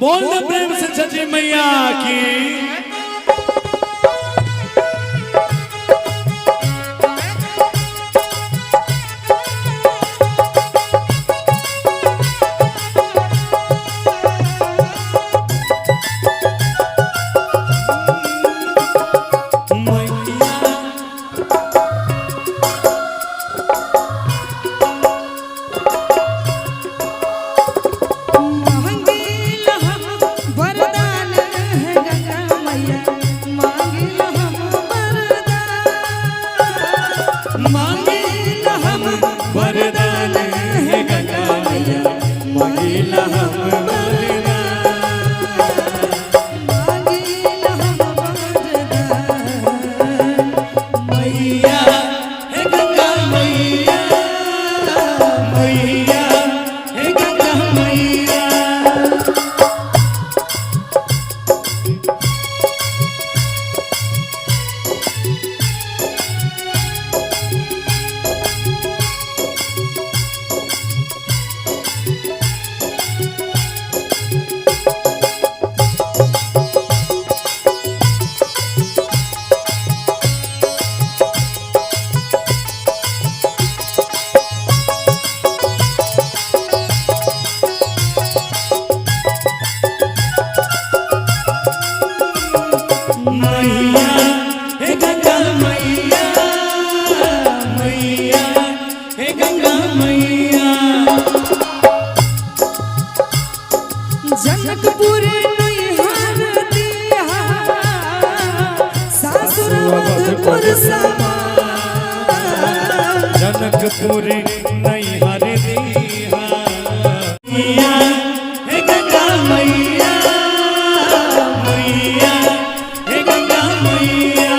बोल दे प्रेम से छठी मैया की। जनकपुर नैहर दिया सासुर मधुपुर समा जनकपुर नैहर दिया हे गंगा मैया मैया हे गंगा मैया।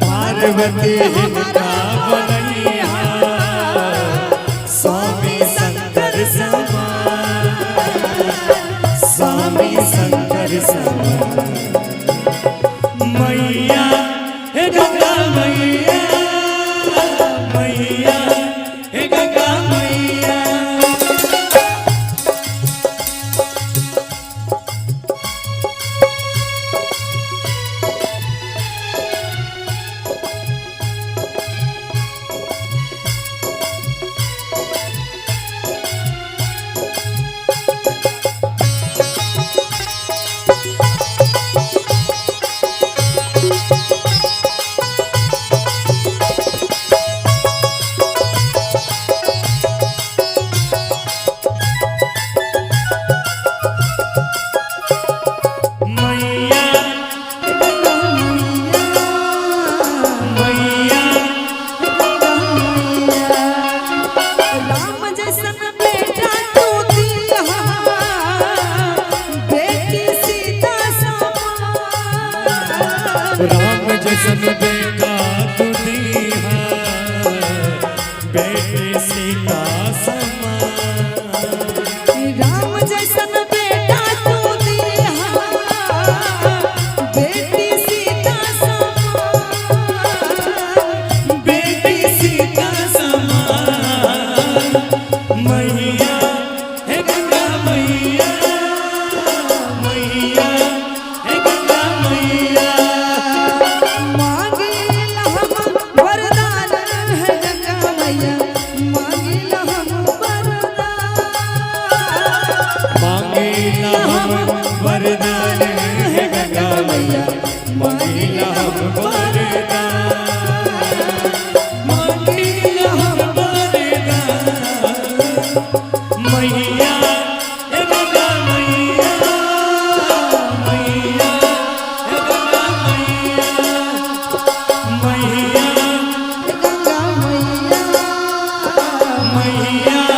पार्वती हिनका बनैया स्वामी शंकर समान स्वामी शंकर समान। मैया हे गंगा मैया मैया हे गंगा मैया। राम जैसन बेटा तू दीहा बेटी सीता समान। राम जैसन बेटा तू दीहा बेटी सीता समान बेटी सीता समान। मैया हे गंगा मैया मैया हे गंगा मैया। वरदान है गंगा मैया मांगीला हम वरदान मांगीला हम वरदान। मैया हे गंगा मैया मैया हे गंगा मैया मैया गंगा मैया मैया।